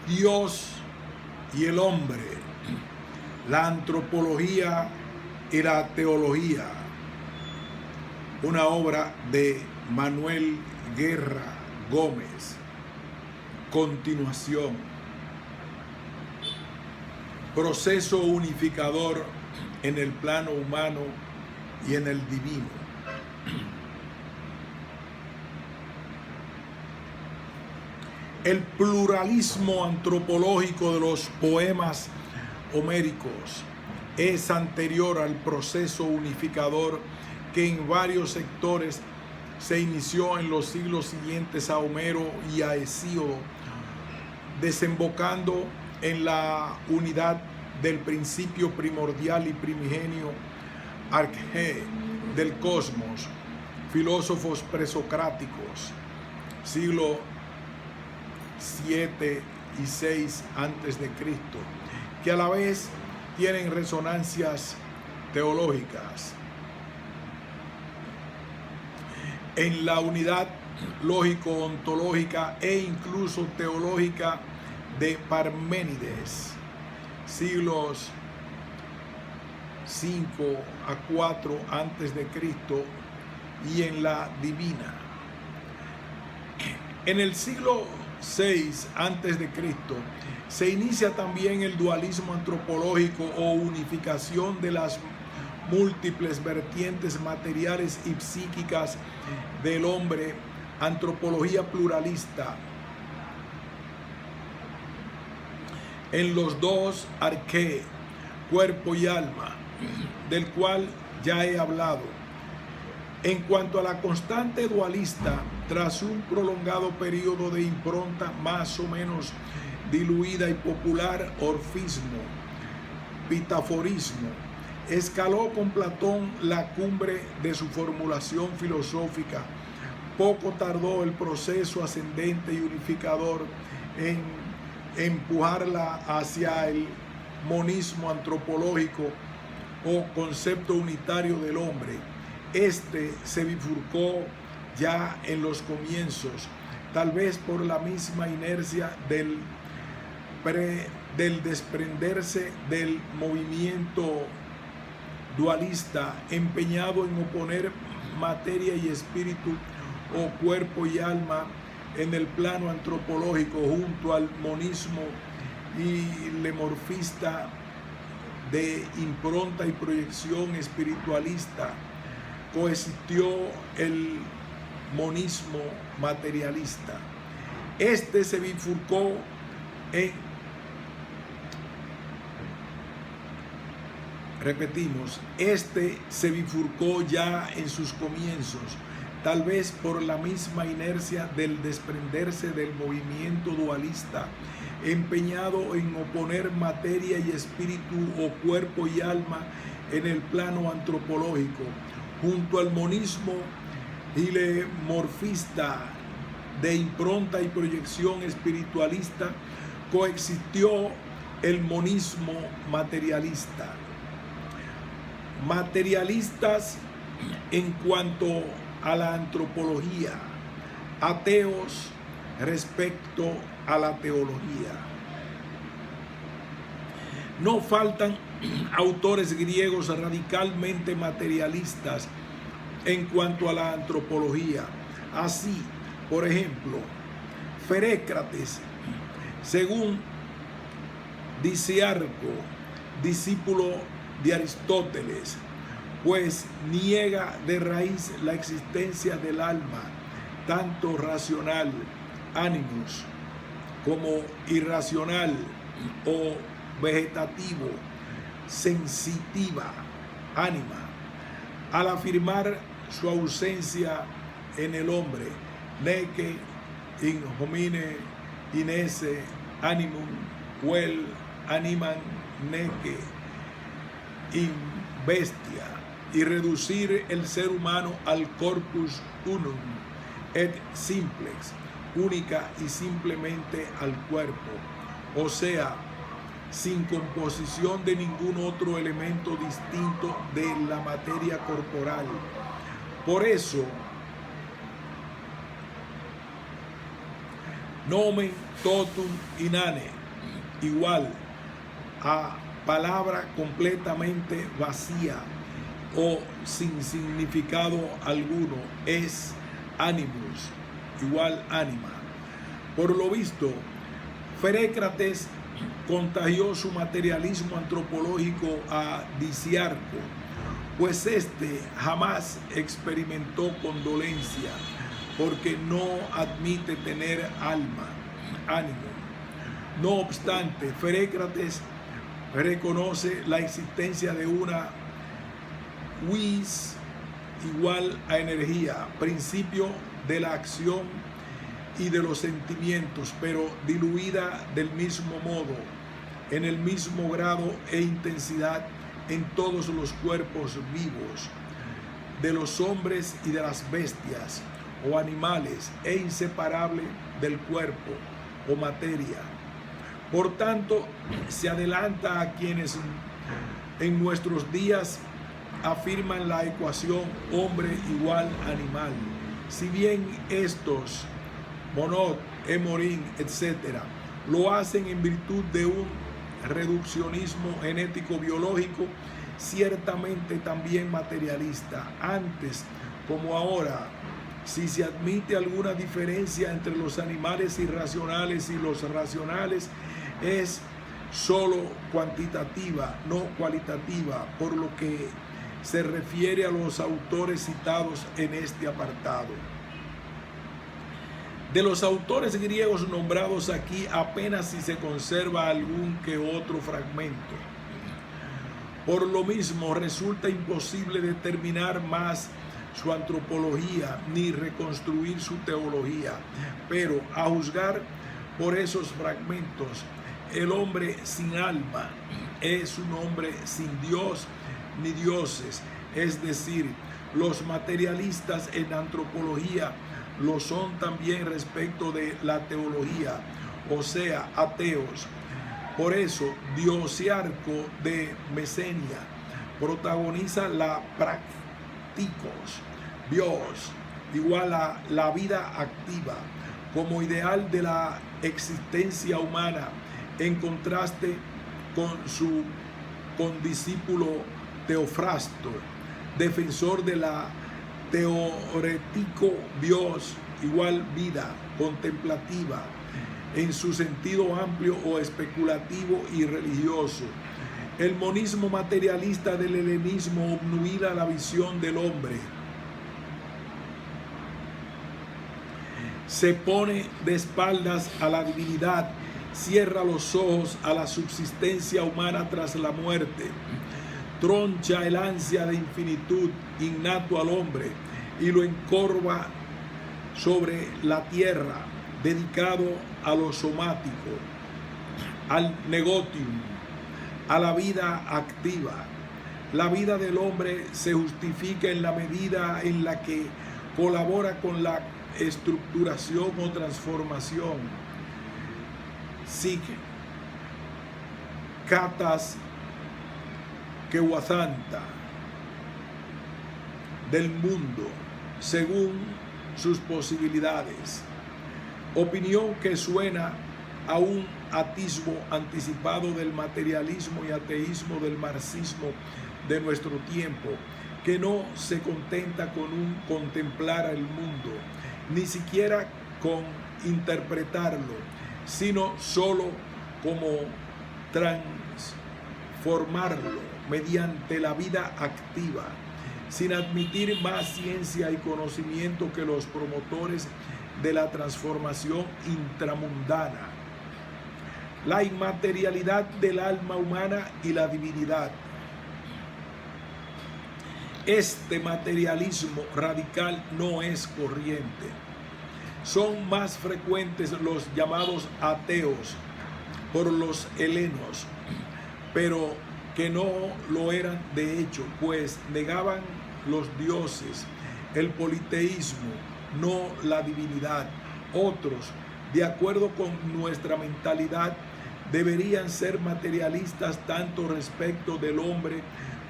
Dios y el hombre, la antropología y la teología, una obra de Manuel Guerra Gómez. Continuación, proceso unificador en el plano humano y en el divino. El pluralismo antropológico de los poemas homéricos es anterior al proceso unificador que en varios sectores se inició en los siglos siguientes a Homero y a Hesíodo, desembocando en la unidad del principio primordial y primigenio arqué del cosmos, filósofos presocráticos, siglo 7 y 6 antes de Cristo, que a la vez tienen resonancias teológicas. En la unidad lógico-ontológica e incluso teológica de Parménides, siglos 5 a 4 antes de Cristo, y en la divina. En el siglo 6 antes de Cristo se inicia también el dualismo antropológico o unificación de las múltiples vertientes materiales y psíquicas del hombre, antropología pluralista en los dos arqué, cuerpo y alma, del cual ya he hablado. En cuanto a la constante dualista, tras un prolongado periodo de impronta más o menos diluida y popular, orfismo, pitaforismo, escaló con Platón la cumbre de su formulación filosófica. Poco tardó el proceso ascendente y unificador en empujarla hacia el monismo antropológico o concepto unitario del hombre. Este se bifurcó ya en los comienzos, tal vez por la misma inercia del desprenderse del movimiento dualista empeñado en oponer materia y espíritu o cuerpo y alma en el plano antropológico junto al monismo y lemorfista de impronta y proyección espiritualista. Coexistió el monismo materialista. Este se bifurcó este se bifurcó ya en sus comienzos, tal vez por la misma inercia del desprenderse del movimiento dualista, empeñado en oponer materia y espíritu o cuerpo y alma en el plano antropológico, junto al monismo hilemorfista de impronta y proyección espiritualista, coexistió el monismo materialista. Materialistas en cuanto a la antropología, ateos respecto a la teología. No faltan autores griegos radicalmente materialistas en cuanto a la antropología. Así, por ejemplo, Ferécrates, según Diciarco, discípulo de Aristóteles, pues niega de raíz la existencia del alma, tanto racional, animus, como irracional o vegetativo, sensitiva, ánima, al afirmar su ausencia en el hombre, nece in homine inesse animum vel animam nece in bestia, y reducir el ser humano al corpus unum et simplex, única y simplemente al cuerpo, o sea, sin composición de ningún otro elemento distinto de la materia corporal. Por eso, nomen, totum, inane, igual a palabra completamente vacía o sin significado alguno, es animus, igual ánima. Por lo visto, Ferécrates contagió su materialismo antropológico a Diciarco, pues éste jamás experimentó condolencia, porque no admite tener ánimo. No obstante, Ferécrates reconoce la existencia de una vis igual a energía, principio de la acción y de los sentimientos, pero diluida del mismo modo, en el mismo grado e intensidad en todos los cuerpos vivos, de los hombres y de las bestias o animales, e inseparable del cuerpo o materia. Por tanto, se adelanta a quienes en nuestros días afirman la ecuación hombre igual animal. Si bien estos, Monod, Emorín, etc., lo hacen en virtud de un reduccionismo genético biológico, ciertamente también materialista. Antes como ahora, si se admite alguna diferencia entre los animales irracionales y los racionales, es sólo cuantitativa, no cualitativa, por lo que se refiere a los autores citados en este apartado. De los autores griegos nombrados aquí, apenas si se conserva algún que otro fragmento. Por lo mismo, resulta imposible determinar más su antropología ni reconstruir su teología, pero a juzgar por esos fragmentos, el hombre sin alma es un hombre sin Dios ni dioses, es decir, los materialistas en antropología lo son también respecto de la teología, o sea, ateos. Por eso, Diosearco de Mesenia protagoniza la practicos, Dios, igual a la vida activa, como ideal de la existencia humana, en contraste con su condiscípulo Teofrasto, defensor de la teorético Dios, igual vida contemplativa, en su sentido amplio o especulativo y religioso. El monismo materialista del helenismo obnubila la visión del hombre. Se pone de espaldas a la divinidad, cierra los ojos a la subsistencia humana tras la muerte, troncha el ansia de infinitud innato al hombre y lo encorva sobre la tierra, dedicado a lo somático, al negotium, a la vida activa. La vida del hombre se justifica en la medida en la que colabora con la estructuración o transformación psique, catas quehuazanta del mundo según sus posibilidades. Opinión que suena a un atisbo anticipado del materialismo y ateísmo del marxismo de nuestro tiempo, que no se contenta con contemplar el mundo, ni siquiera con interpretarlo, sino solo como transformarlo mediante la vida activa, sin admitir más ciencia y conocimiento que los promotores de la transformación intramundana, la inmaterialidad del alma humana y la divinidad. Este materialismo radical no es corriente. Son más frecuentes los llamados ateos por los helenos, pero que no lo eran de hecho, pues negaban los dioses, el politeísmo, no la divinidad. Otros, de acuerdo con nuestra mentalidad, deberían ser materialistas tanto respecto del hombre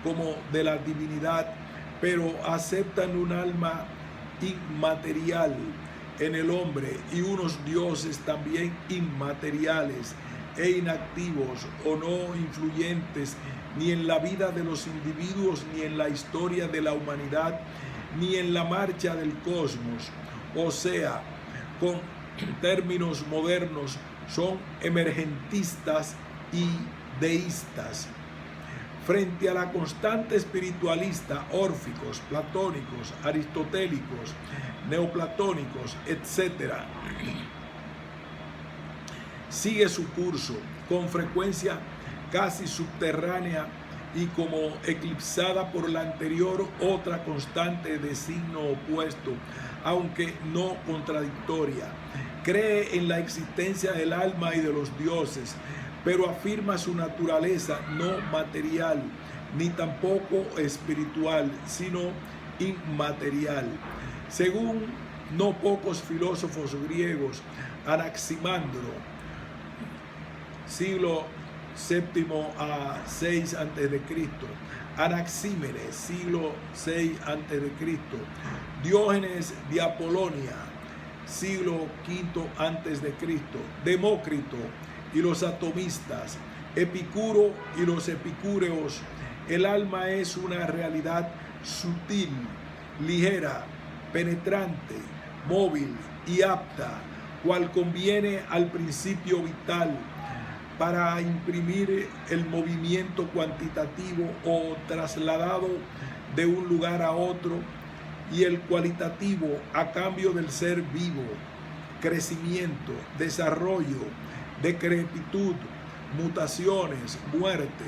como de la divinidad, pero aceptan un alma inmaterial, en el hombre y unos dioses también inmateriales e inactivos o no influyentes ni en la vida de los individuos, ni en la historia de la humanidad, ni en la marcha del cosmos. O sea, con términos modernos, son emergentistas y deístas. Frente a la constante espiritualista, órficos, platónicos, aristotélicos, neoplatónicos, etc., sigue su curso, con frecuencia casi subterránea y como eclipsada por la anterior otra constante de signo opuesto, aunque no contradictoria. Cree en la existencia del alma y de los dioses, pero afirma su naturaleza no material, ni tampoco espiritual, sino inmaterial. Según no pocos filósofos griegos, Anaximandro, siglo VII a 6 a.C., Anaxímenes, siglo VI a.C., Diógenes de Apolonia, siglo V a.C., Demócrito y los atomistas, Epicuro y los epicúreos. El alma es una realidad sutil, ligera, penetrante, móvil y apta, cual conviene al principio vital para imprimir el movimiento cuantitativo o trasladado de un lugar a otro, y el cualitativo a cambio del ser vivo, crecimiento, desarrollo, decrepitud, mutaciones, muerte.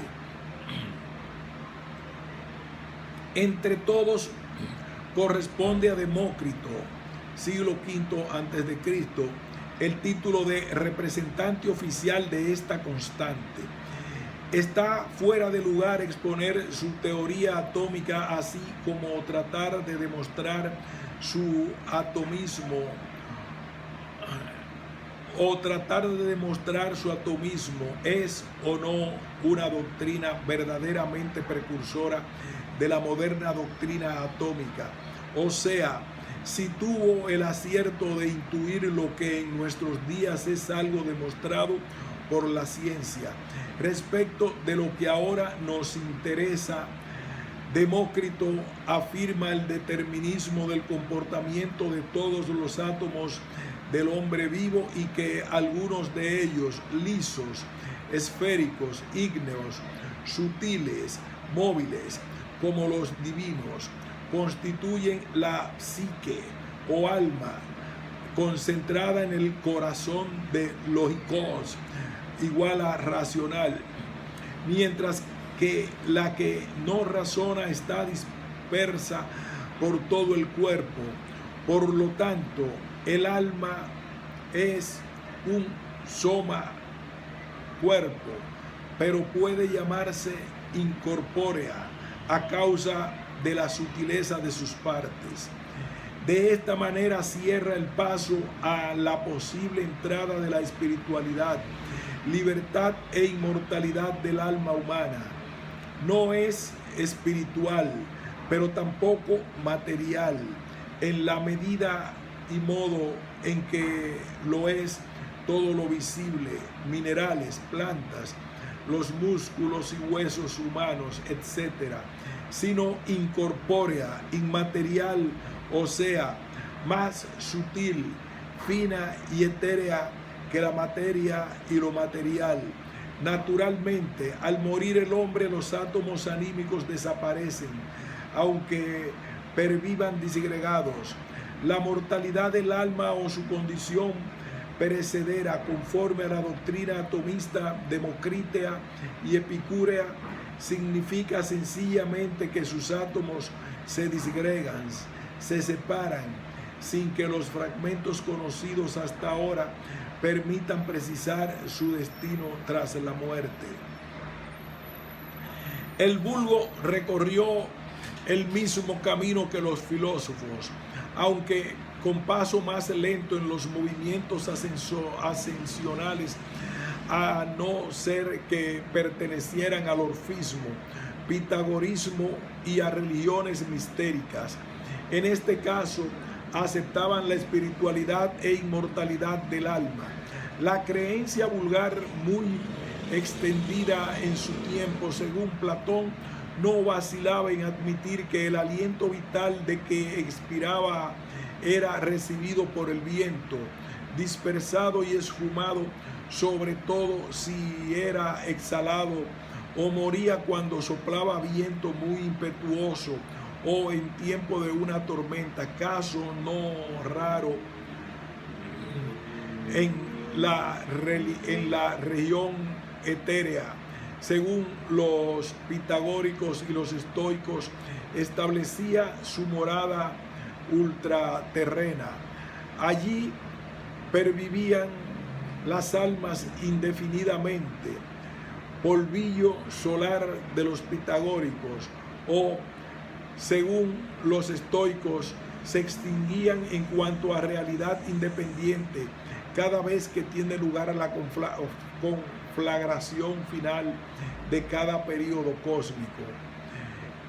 Entre todos corresponde a Demócrito, siglo V a.C., el título de representante oficial de esta constante. Está fuera de lugar exponer su teoría atómica, así como tratar de demostrar su atomismo, es o no una doctrina verdaderamente precursora de la moderna doctrina atómica. O sea, si tuvo el acierto de intuir lo que en nuestros días es algo demostrado por la ciencia. Respecto de lo que ahora nos interesa, Demócrito afirma el determinismo del comportamiento de todos los átomos del hombre vivo y que algunos de ellos, lisos, esféricos, ígneos, sutiles, móviles, como los divinos, constituyen la psique o alma concentrada en el corazón de lógicos, igual a racional, mientras que la que no razona está dispersa por todo el cuerpo. Por lo tanto, el alma es un soma, cuerpo, pero puede llamarse incorpórea a causa de la sutileza de sus partes. De esta manera cierra el paso a la posible entrada de la espiritualidad, libertad e inmortalidad del alma humana. No es espiritual, pero tampoco material, en la medida y modo en que lo es todo lo visible, minerales, plantas, los músculos y huesos humanos, etc., sino incorpórea, inmaterial, o sea, más sutil, fina y etérea que la materia y lo material. Naturalmente, al morir el hombre, los átomos anímicos desaparecen, aunque pervivan disgregados. La mortalidad del alma o su condición perecedera, conforme a la doctrina atomista democrítea y epicúrea, significa sencillamente que sus átomos se disgregan, se separan, sin que los fragmentos conocidos hasta ahora permitan precisar su destino tras la muerte. El vulgo recorrió el mismo camino que los filósofos, aunque con paso más lento en los movimientos ascensionales, a no ser que pertenecieran al orfismo, pitagorismo y a religiones mistéricas. En este caso, aceptaban la espiritualidad e inmortalidad del alma. La creencia vulgar, muy extendida en su tiempo, según Platón, no vacilaba en admitir que el aliento vital de que expiraba era recibido por el viento, dispersado y esfumado, sobre todo si era exhalado, o moría cuando soplaba viento muy impetuoso o en tiempo de una tormenta, caso no raro en la región etérea. Según los pitagóricos y los estoicos, establecía su morada ultraterrena. Allí pervivían las almas indefinidamente. Polvillo solar de los pitagóricos, o según los estoicos, se extinguían en cuanto a realidad independiente cada vez que tiene lugar a la conflagración final de cada período cósmico.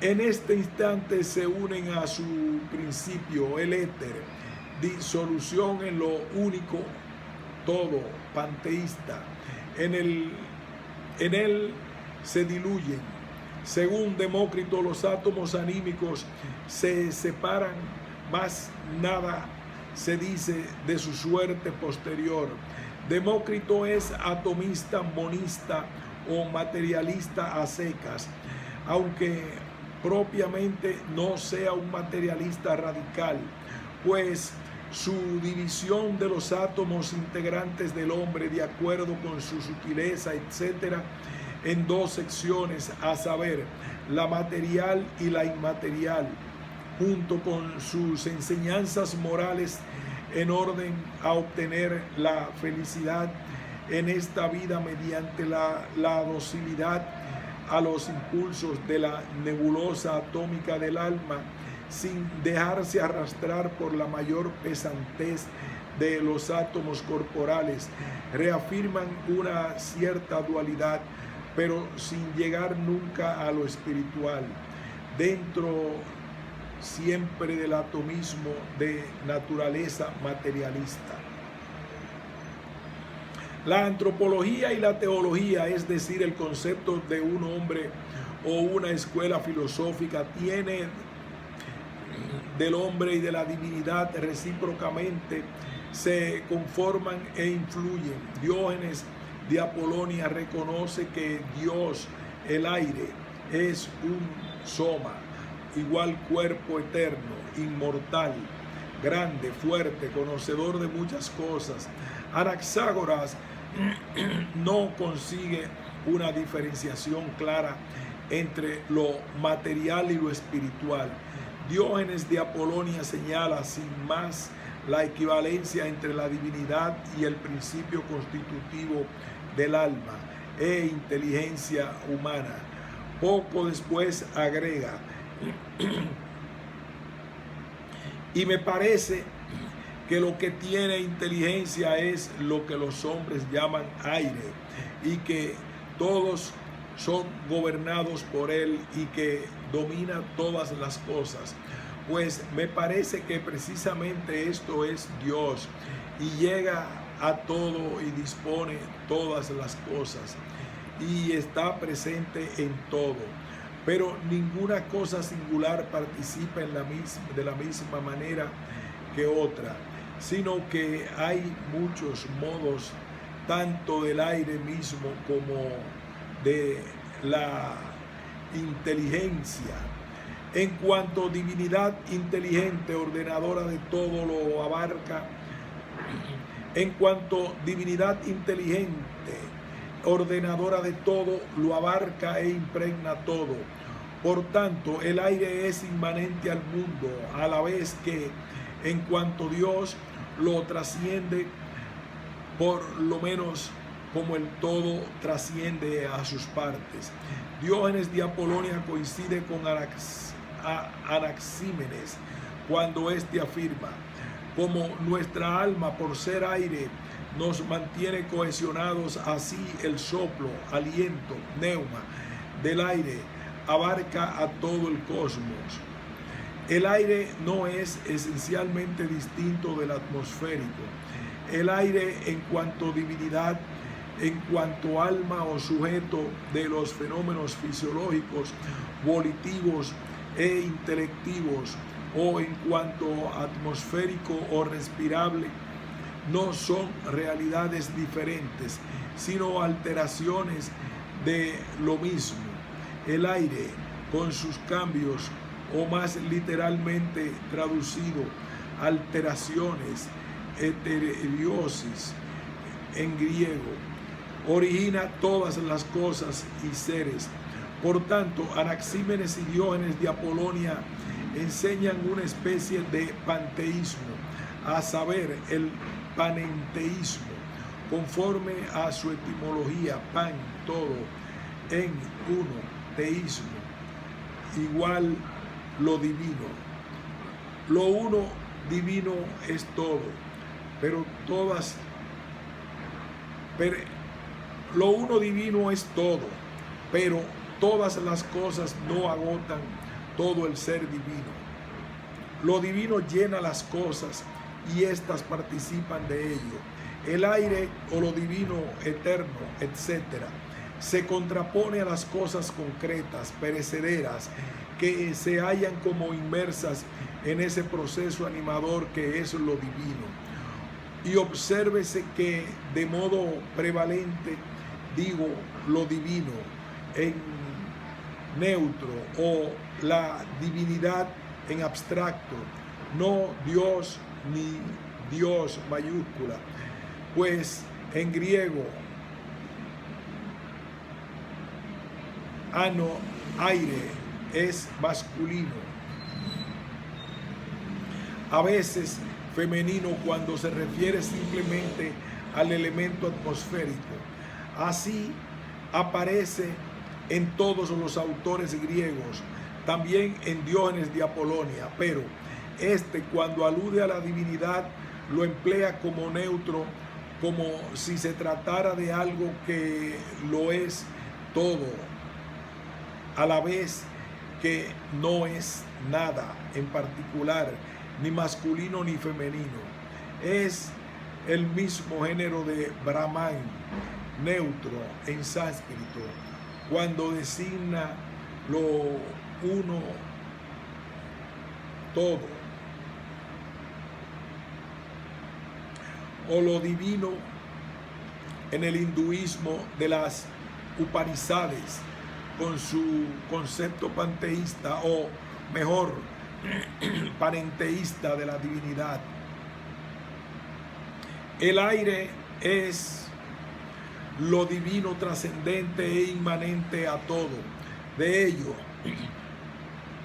En este instante se unen a su principio el éter, disolución en lo único, todo, panteísta. En él se diluyen. Según Demócrito, los átomos anímicos se separan, mas nada se dice de su suerte posterior. Demócrito es atomista, monista o materialista a secas, aunque propiamente no sea un materialista radical, pues su división de los átomos integrantes del hombre, de acuerdo con su sutileza, etc., en dos secciones, a saber, la material y la inmaterial, junto con sus enseñanzas morales en orden a obtener la felicidad en esta vida mediante la docilidad a los impulsos de la nebulosa atómica del alma, sin dejarse arrastrar por la mayor pesantez de los átomos corporales. Reafirman una cierta dualidad, pero sin llegar nunca a lo espiritual, dentro siempre del atomismo de naturaleza materialista. La antropología y la teología, es decir, el concepto de un hombre o una escuela filosófica, tiene del hombre y de la divinidad recíprocamente, se conforman e influyen. Diógenes de Apolonia reconoce que Dios, el aire, es un soma, igual cuerpo eterno, inmortal, grande, fuerte, conocedor de muchas cosas. Anaxágoras no consigue una diferenciación clara entre lo material y lo espiritual. Diógenes de Apolonia señala sin más la equivalencia entre la divinidad y el principio constitutivo del alma e inteligencia humana. Poco después agrega: y me parece que lo que tiene inteligencia es lo que los hombres llaman aire, y que todos son gobernados por él y que domina todas las cosas. Pues me parece que precisamente esto es Dios, y llega a todo y dispone todas las cosas y está presente en todo. Pero ninguna cosa singular participa de la misma manera que otra, sino que hay muchos modos, tanto del aire mismo como de la inteligencia. En cuanto divinidad inteligente, ordenadora de todo, lo abarca. En cuanto divinidad inteligente, ordenadora de todo, lo abarca e impregna todo. Por tanto, el aire es inmanente al mundo, a la vez que, en cuanto Dios lo trasciende, por lo menos como el todo trasciende a sus partes. Diógenes de Apolonia coincide con Anaxímenes cuando éste afirma: como nuestra alma, por ser aire, nos mantiene cohesionados, así el soplo, aliento, neuma del aire abarca a todo el cosmos. El aire no es esencialmente distinto del atmosférico. El aire en cuanto divinidad, en cuanto alma o sujeto de los fenómenos fisiológicos, volitivos e intelectivos, o en cuanto atmosférico o respirable, no son realidades diferentes, sino alteraciones de lo mismo. El aire, con sus cambios, o más literalmente traducido, alteraciones, heterosis en griego, origina todas las cosas y seres. Por tanto, Anaxímenes y Diógenes de Apolonia enseñan una especie de panteísmo, a saber, el panenteísmo, conforme a su etimología, pan, todo, en uno, teísmo, igual lo divino. Lo uno divino es todo, lo uno divino es todo, pero todas las cosas no agotan todo el ser divino. Lo divino llena las cosas y éstas participan de ello. El aire o lo divino eterno, etc., se contrapone a las cosas concretas, perecederas, que se hallan como inmersas en ese proceso animador que es lo divino. Y obsérvese que de modo prevalente digo lo divino en neutro o la divinidad en abstracto, no Dios ni Dios mayúscula, pues en griego ano, aire, es masculino, a veces femenino cuando se refiere simplemente al elemento atmosférico. Así aparece en todos los autores griegos, también en Diógenes de Apolonia, pero cuando alude a la divinidad lo emplea como neutro, como si se tratara de algo que lo es todo, a la vez que no es nada en particular, ni masculino ni femenino. Es el mismo género de Brahman, neutro en sánscrito, cuando designa lo uno, todo, o lo divino en el hinduismo de las Upanishads, con su concepto panteísta, o mejor, panenteísta de la divinidad. El aire es lo divino trascendente e inmanente a todo. De ello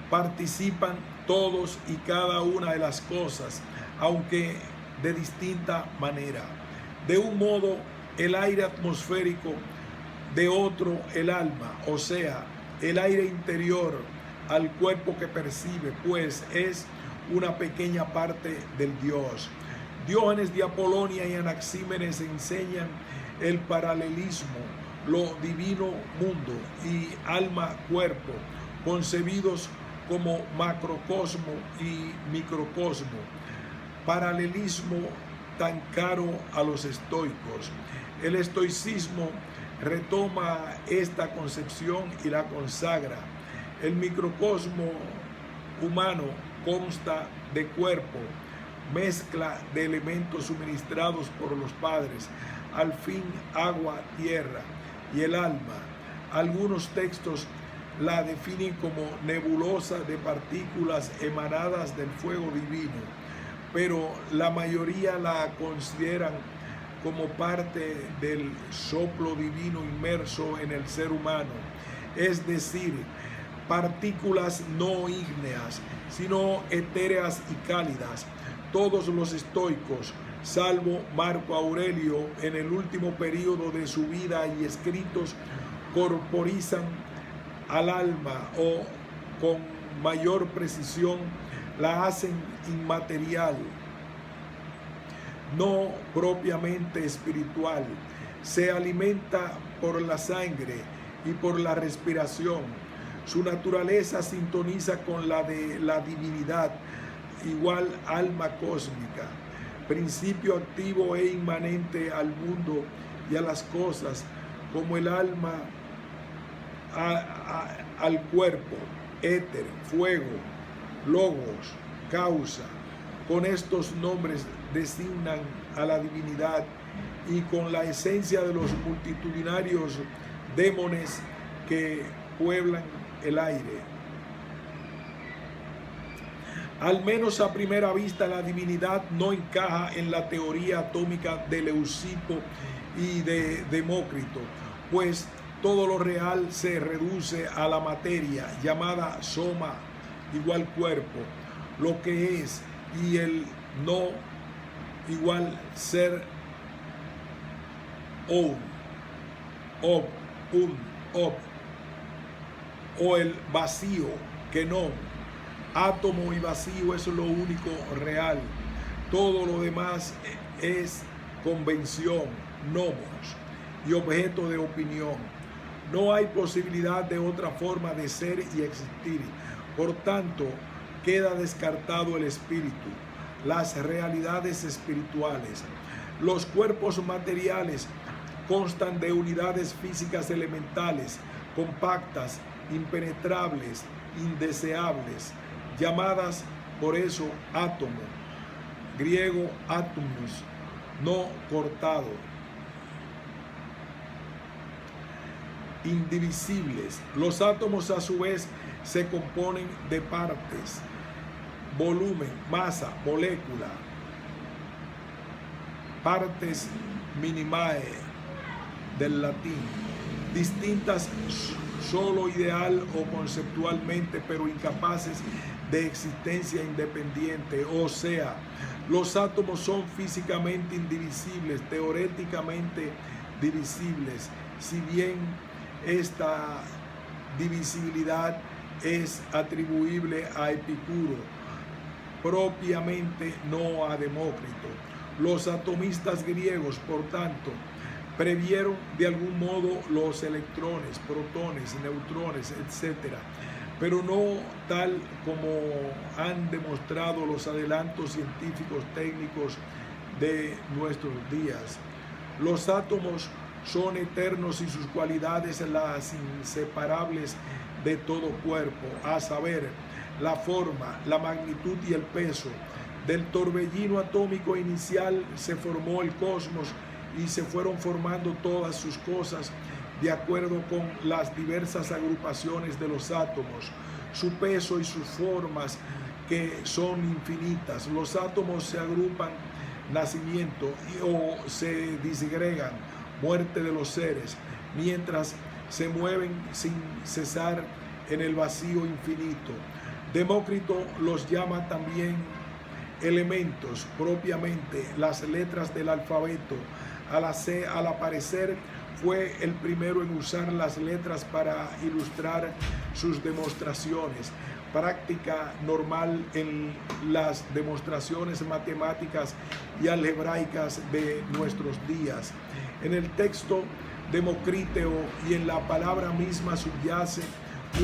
participan todos y cada una de las cosas, aunque de distinta manera. De un modo, el aire atmosférico, de otro, el alma, o sea, el aire interior al cuerpo que percibe, pues es una pequeña parte del Dios. Diógenes de Apolonia y Anaxímenes enseñan el paralelismo, lo divino mundo y alma cuerpo, concebidos como macrocosmo y microcosmo. Paralelismo tan caro a los estoicos. El estoicismo retoma esta concepción y la consagra. El microcosmo humano consta de cuerpo, mezcla de elementos suministrados por los padres, al fin agua, tierra, y el alma. Algunos textos la definen como nebulosa de partículas emanadas del fuego divino, pero la mayoría la consideran como parte del soplo divino inmerso en el ser humano, es decir, partículas no ígneas, sino etéreas y cálidas. Todos los estoicos, salvo Marco Aurelio, en el último periodo de su vida y escritos, corporizan al alma, o con mayor precisión la hacen inmaterial, no propiamente espiritual. Se alimenta por la sangre y por la respiración. Su naturaleza sintoniza con la de la divinidad, igual alma cósmica, principio activo e inmanente al mundo y a las cosas, como el alma al cuerpo, éter, fuego, logos, causa. Con estos nombres designan a la divinidad y con la esencia de los multitudinarios démones que pueblan el aire. Al menos a primera vista, la divinidad no encaja en la teoría atómica de Leucipo y de Demócrito, pues todo lo real se reduce a la materia, llamada soma, igual cuerpo, lo que es, y el no, igual ser, ob, o el vacío, que no. Átomo y vacío es lo único real. Todo lo demás es convención, nomos, y objeto de opinión. No hay posibilidad de otra forma de ser y existir. Por tanto, queda descartado el espíritu, las realidades espirituales. Los cuerpos materiales constan de unidades físicas elementales, compactas, impenetrables, indeseables, llamadas por eso átomo, griego átomos, no cortado, indivisibles. Los átomos a su vez se componen de partes, volumen, masa, molécula, partes minimae del latín, distintas solo ideal o conceptualmente, pero incapaces de existencia independiente. O sea, los átomos son físicamente indivisibles, teóricamente divisibles, si bien esta divisibilidad es atribuible a Epicuro, propiamente no a Demócrito. Los atomistas griegos, por tanto, previeron de algún modo los electrones, protones, neutrones, etc., pero no tal como han demostrado los adelantos científicos técnicos de nuestros días. Los átomos son eternos y sus cualidades las inseparables de todo cuerpo, a saber, la forma, la magnitud y el peso. Del torbellino atómico inicial se formó el cosmos y se fueron formando todas sus cosas de acuerdo con las diversas agrupaciones de los átomos, su peso y sus formas que son infinitas. Los átomos se agrupan, nacimiento, o se disgregan, muerte de los seres, mientras se mueven sin cesar en el vacío infinito. Demócrito los llama también elementos, propiamente las letras del alfabeto. Al aparecer fue el primero en usar las letras para ilustrar sus demostraciones, práctica normal en las demostraciones matemáticas y algebraicas de nuestros días. En el texto democriteo y en la palabra misma subyace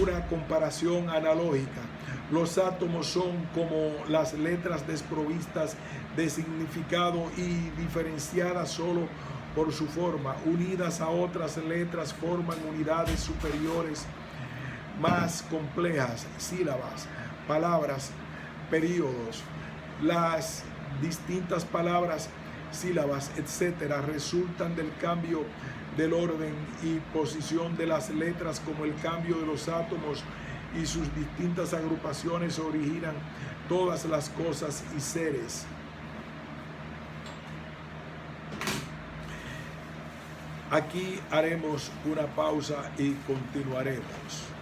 una comparación analógica. Los átomos son como las letras desprovistas de significado y diferenciadas solo por su forma. Unidas a otras letras forman unidades superiores más complejas, sílabas, palabras, períodos. Las distintas palabras, sílabas, etcétera, resultan del cambio del orden y posición de las letras, como el cambio de los átomos y sus distintas agrupaciones originan todas las cosas y seres. Aquí haremos una pausa y continuaremos.